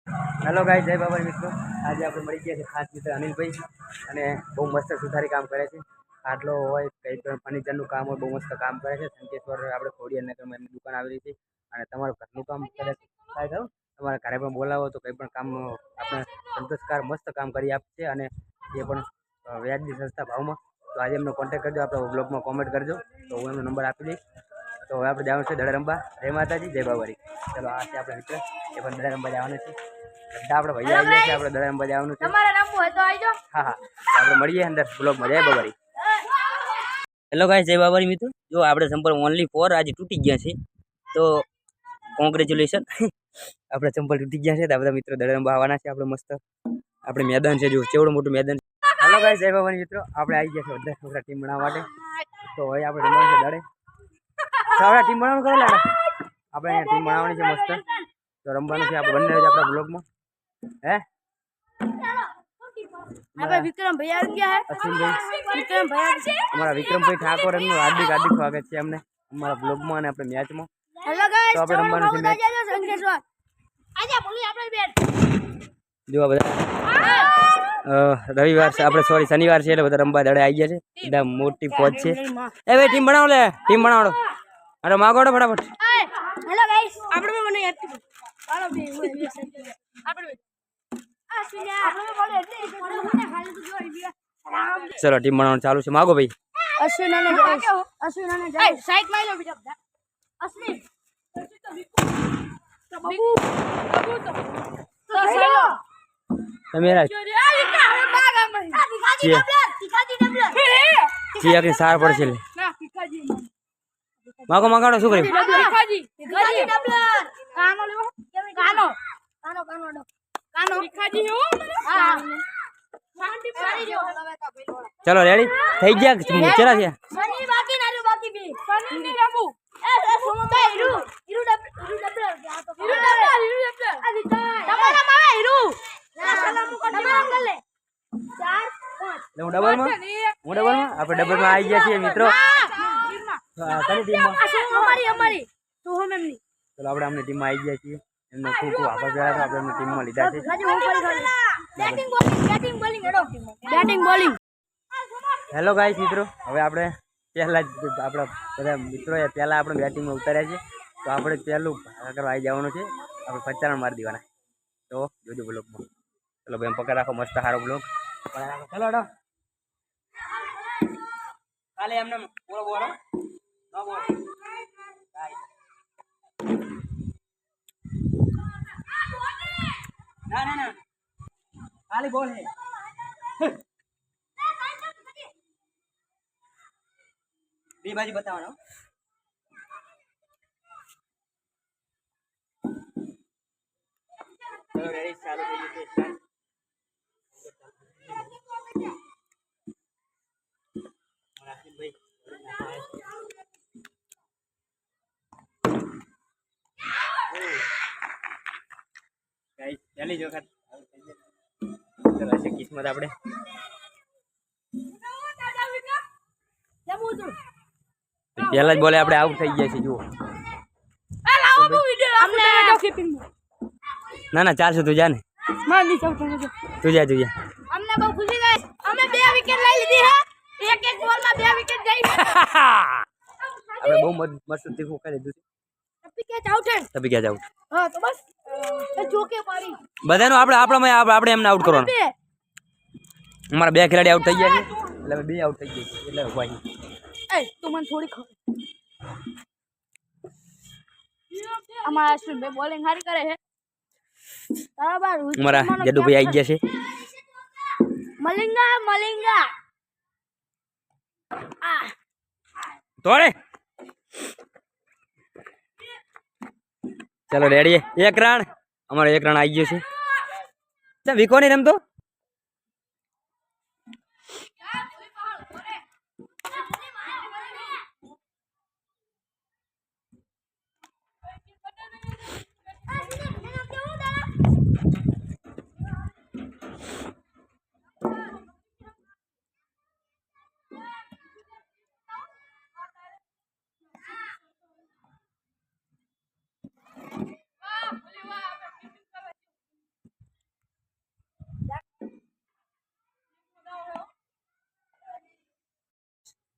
Hello guys, जय बाबा मित्रों। आज આપણે મળી ગયા છે ખાસ મિત્ર અનિલભાઈ અને બહુ મસ્ત સુધારી કામ કરે છે। આટલો હોય કંઈ પણ ફર્નિચરનું કામ હોય બહુ મસ્ત કામ કરે છે। સંકેશ્વર આપણે ખોડિયાર નગરમાં એમની દુકાન આવેલી છે અને તમારું ઘરનું કામ કદાચ થાય તો તમારા ઘરે પણ બોલાવો તો કંઈ પણ કામ આપણે સંતોષકાર મસ્ત કામ કરી આપશે અને એ પણ વ્યાજબી સસ્તા ભાવમાં। તો આજે એમનો કોન્ટેક્ટ કરજો, આપણા બ્લોગમાં કોમેન્ટ કરજો તો હું એમનો નંબર આપી દઈશ। તો હવે આપણે જવાનું છે દડા રમવા। જય માતાજી, જય બાબારી। ચલો આ છે આપણે મિત્ર, એ પણ દડા રમવા જવાનું છે। આપણે ભૈયા આવી ગયા છે, આપણે દડા રમવા જવાનું છે। તમારે રમવું હોય તો આવજો। હા હા, આપણે મળીએ અંદર બ્લોગમાં। જય બાબારી। હેલો ગાઈસ, જય બાબારી મિત્રો। જો આપણે ચંપલ ઓનલી ફોર આજે તૂટી ગયા છે તો કોંગ્રેચ્યુલેશન। આપણે ચંપલ તૂટી ગયા છે તો બધા મિત્રો દડા રમવા આવવાના છે। આપણે મસ્ત આપણે મેદાન છે, જો કેવડું મોટું મેદાન છે। હેલો ગાઈસ, જય બાબારી મિત્રો। આપણે આવી ગયા છે બધા છોકરા ટીમ બનાવવા માટે। તો હવે આપણે રમવાનું છે દડે। આપણે ટીમ બનાવવાનું કરે લાગે, આપણે અહીંયા ટીમ બનાવવાની છે મસ્ત। તો રમવાનું છે, આપણે બંને આપણા બ્લોગમાં હે। આપણે વિક્રમ ભૈયા આવી ગયા હે। અશ્વિનભાઈ, વિક્રમ ભૈયા અમારા વિક્રમભાઈ ઠાકોર એમનું હાર્દિક હાર્દિક સ્વાગત છે અમને અમારા બ્લોગમાં અને આપણે મેચમાં। હેલો તો ગાઈસ, આપણે રમવાનું છે મેચ। સંકેશ્વર આજા બોલી આપણે બેટ જો બધા રવિવાર છે, આપણે સોરી શનિવાર છે એટલે બધા રમવા દડે આવી ગયા છે। એકદમ મોટી પહોંચ છે। એ ભાઈ ટીમ બનાવો, લે ટીમ બનાવડો। અરે માગોડો ફટાફટ। હેલો ગાઈસ, આપણે મને યાદ કરો હાલો બે આપણે ચલો ટીમ બનાવવાનું ચાલુ છે, માગો ભાઈ। અશ્વિન અને જય સાઈડ માં લો બીજા અશ્વિન તો બબુ તો હેલો તમે રા ચિયા કે સાર પડશે લે માગો માગાડો શું કર્યું ચલો રેડી થઈ ગયા ચલા છે હું ડબલમાં આપણે ડબલમાં આવી ગયા છીએ મિત્રો। કની ટીમમાં ચલો આપણે અમને ટીમમાં આવી ગયા છીએ। એમનો ખૂબ ખૂબ આભાર કહેવાય, આપણે એમની ટીમમાં લીધા છે। હેલો ગાઈસ મિત્રો, હવે આપણે પહેલા જ આપણા બધા મિત્રોએ પહેલાં આપણે બેટિંગમાં ઉતાર્યા છે તો આપણે પહેલું કરવા આવી જવાનું છે। આપણે 55 મારી દેવાના। તો જોજો બ્લોગમાં। ચલો ભાઈ એમ પકડ રાખો, મસ્ત સારો બ્લોગ ચલો હડો ખાલી એમને બોલો બોલો ના ના ના ખાલી બોલ હે બે બાજુ બતાવવાનો। ચલો રેડી ચાલુ થઈ ગયું છે સ્ટાર્ટ। ગાઈસ ચાલી જો ખત ચલો છે કિસ્મત આપણે પહેલા જ બોલે આપણે આઉટ થઈ ગયા છે। જુઓ ના ના ચાલશે, તું જા ને તું જા અમને બહુ ખુશી થાય, અમે 2 વિકેટ લઈ લીધી હે, એક એક બોલમાં 2 વિકેટ ગઈ। આપણે બહુ મસ્ત તીખું કરી દીધું છે। તબી ક્યાં આઉટ હા તો બસ ચોકે પાડી બધાનો આપણે એમને આઉટ કરવાનો। અમારા 2 ખેલાડી આઉટ થઈ ગયા છે એટલે અમે 2 આઉટ થઈ ગયા છે એટલે ભાઈ તું મને થોડી ખબર અમારા અશ્વિનભાઈ બોલિંગ સારી કરે છે। અમારા જડુભાઈ આવી ગયા છે। મલિંગા તોડે ચલો રેડી, 1 રન અમારો 1 રન આવી ગયો છે। વિકો નહીં રમતો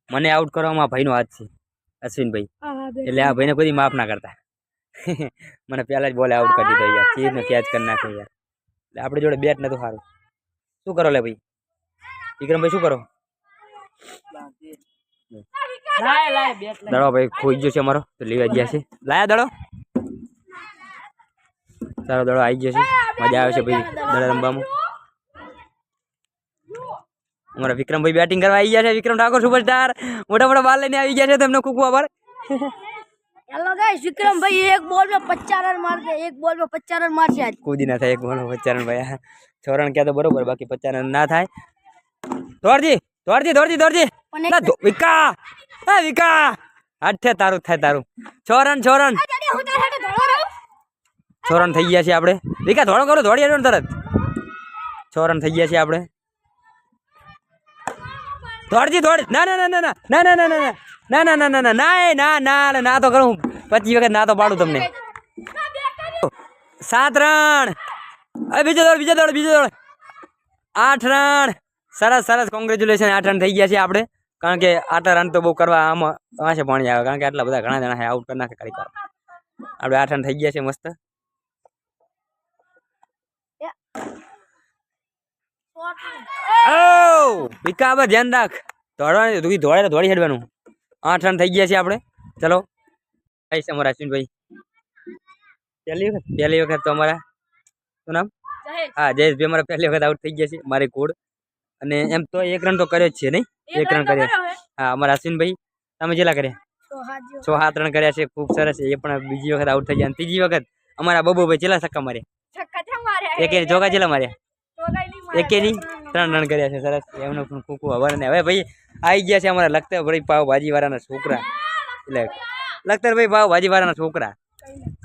મને આઉટ કરવામાં ભાઈનો હાથ છે અશ્વિનભાઈ, હા હા બે એટલે આ ભાઈને કોઈ માફ ના કરતા. મને પહેલા જ બોલે આઉટ કરી દીધો યાર, ચીરનો કેચ કરી નાખ્યો યાર. એટલે આપણી જોડે બેટ નતું સારું. શું કરો લે ભાઈ વિક્રમભાઈ, શું કરો? દડો ભાઈ ખોઈ ગયો છે અમારો, તો લેવા ગયા છે. લાયા દડો, સારો દડો આવી ગયો છે. મજા આવે છે ભાઈ દડા રમવામાં. અમારા વિક્રમભાઈ બેટિંગ કરવા આવી ગયા છે. વિક્રમ ઠાકોર સુપરસ્ટાર મોટા મોટા બાલ લઈને આવી ગયા છે. તેમને ખૂબ આભાર. હેલો ગાઈસ, વિક્રમભાઈ એક બોલ में 50 रन मार दे, एक बॉल में 50 रन मार आज. કૂદી ના થાય એક બોલ 50 રન ભાઈ. 6 રન ક્યાં તો બરોબર, બાકી 50 રન ના થાય. દોડજી દોડજી દોડજી દોડજી ના વિકા, હા વિકા હાથે તારું થાય તારું. 6 રન 6 રન 6 રન થઈ ગયા છે આપણે. વિકા ધોળો કરો, દોડી આવ્યો તરત. 6 રન થઈ ગયા છે આપણે. દોડજી દોડ. ના ના ના ના ના ના ના ના ના ના ના ના ના ના ના ના ના તો કરું 25 વખત ના તો પાડું તમને. 7 રન. બીજો દોડ બીજો દોડ બીજો દોડ. 8 રન. સરસ સરસ, કોંગ્રેચ્યુલેશન. 8 રન થઈ ગયા છે આપણે. કારણ કે 8 રન તો બહુ કરવા આમાં વાંચે પાણી આવે, કારણ કે આટલા બધા ઘણા જણા આઉટ કરી નાખે ખાલી કાર. આપણે 8 રન થઈ ગયા છે મસ્ત. ઓ વિકા હવે ધ્યાન રાખ, દોડવાનું તું દોડે દોડી હેડવાનું. 8 રન થઈ ગયા છે આપણે. ચલો આઈશ અમારા અશ્વિનભાઈ પહેલી વખત તો અમારા શું નામ, હા જયેશભાઈ અમારા પહેલી વખત આઉટ થઈ ગયા છે મારી કોડ. અને એમ તો 1 રન તો કર્યો જ છે નહીં, 1 રન કર્યો. હા અમારા અશ્વિનભાઈ તમે જેટલા કર્યા? 6-7 રન કર્યા છે. ખૂબ સરસ. એ પણ બીજી વખત આઉટ થઈ ગયા. ત્રીજી વખત અમારા બબુભાઈ ચેલા છક્કા માર્યા? એકે ચોકા ચેલા માર્યા? એકેની 3 રન કર્યા છે. સરસ, એમનો પણ ખૂબ ખૂબ આભાર. અને હવે ભાઈ આવી ગયા છે અમારા લખતરભાઈ પાવભાજી વાળાના છોકરા, એટલે લખતરભાઈ પાવભાજી વાળાના છોકરા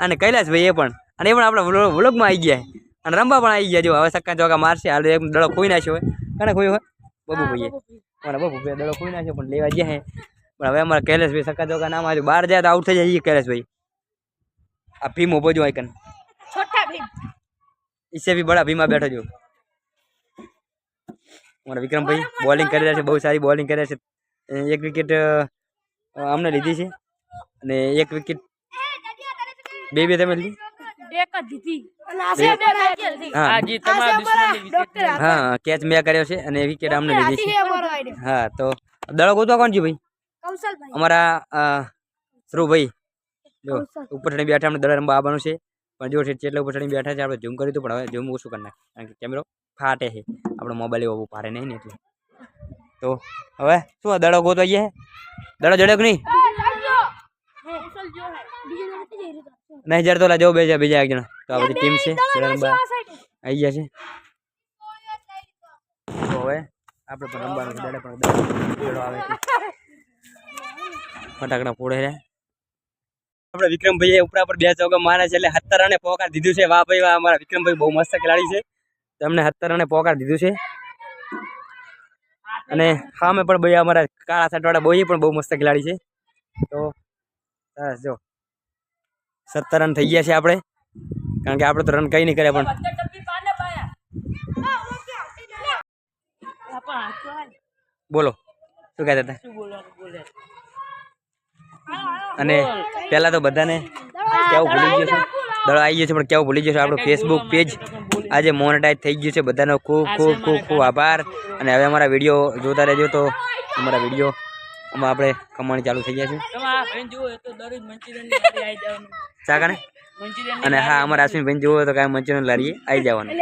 અને કૈલાસભાઈ એ પણ. અને એ પણ આપણા વ્લોગમાં આવી ગયા અને રમવા પણ આવી ગયા. જો હવે સક્કા ચોકા મારશે. હાલ એક દડો ખોઈ નાખ્યો હોય. કોને ખોયો હોય? બબુભાઈએ. અમારા બબુભાઈ દડો ખોઈ નાખ્યો પણ લેવા ગયા હે. પણ હવે અમારા કૈલાસભાઈ સક્કા ચોકા ના માર્યું, બહાર જાય તો આઉટ થઈ જાય. કૈલાસભાઈ આ ભીમ ઉભો જો આઈકન, छोटा भीम इससे भी बड़ा भीमा बैठो जो. हमारा विक्रमભાઈ બોલિંग કરી રહ્યા છે, બહુ સારી બોલિંગ કરે છે. એક વિકેટ અમને લીધી છે અને એક વિકેટ બે તમે લીધી. એક જ દીધી અને આસે બે મેચ હતી. હા આજી તમારા દુશ્મનની વિકેટ. હા કેચ મેં કર્યો છે અને વિકેટ અમને લીધી છે. અમારો આઈડિયા. હા તો દડો ગોતવા કોણ છે ભાઈ? કૌશલભાઈ. અમારા ધ્રુવભાઈ જો ઉપર ચડી બેઠા. આપણે દડા રમવા આવવાનું છે પણ જો છે એટલા ઉપર ચડી બેઠા છે. આપણે ઝૂમ કર્યું હતું પણ હવે ઝૂમ ઓછું કરી નાખ, કારણ કે કેમેરો ફાટે છે. આપણો મોબાઈલ એવો ભારે નહીં ને એટલે. તો હવે શું દડો ગોતવા ગયા? દડો જડ્યો કે નહીં? નહીં જડતો લા જવું બીજા એક જણા. તો આ બધી ટીમ છે દડા રમવા આવી ગયા છે. તો હવે આપણે પણ રમવાનું દડે પણ દડો આવે છે, ફટાકડા ફોડે છે. આપણે વિક્રમભાઈ ઉપરા પર 2 ચોકા મારે છે એટલે 17 રને પોકાર દીધું છે. વાહ ભાઈ વાહ, અમારા વિક્રમભાઈ બહુ મસ્ત ખેલાડી છે. તેમને 17 રને પોકાર દીધું છે. અને સામે પણ ભાઈ અમારા કાળા સટવાળા બોઈ પણ બહુ મસ્ત ખેલાડી છે. તો સરસ જો 17 રન થઈ ગયા છે આપણે, કારણ કે આપણે તો રન કઈ નહીં કર્યા. પણ બોલો શું કહેતા હતા? અને પહેલા તો બધાને કેવું ભૂલી ગયો છું, દડો આવી ગયો છે પણ કેવું ભૂલી ગયો છે. આપણું ફેસબુક પેજ આજે મોનેટાઈઝ થઈ ગયું છે. બધાનો ખૂબ ખૂબ ખૂબ ખૂબ આભાર. અને હવે અમારા વિડીયો જોતા રહેજો. તો અમારા વિડીયોમાં આપણે કમાણી ચાલુ થઈ ગયા છે. ચા કાને? અને હા અમારા અશ્વિનભાઈ જુઓ તો કાંઈ મંચુરિયન લારીએ આવી જવાનું.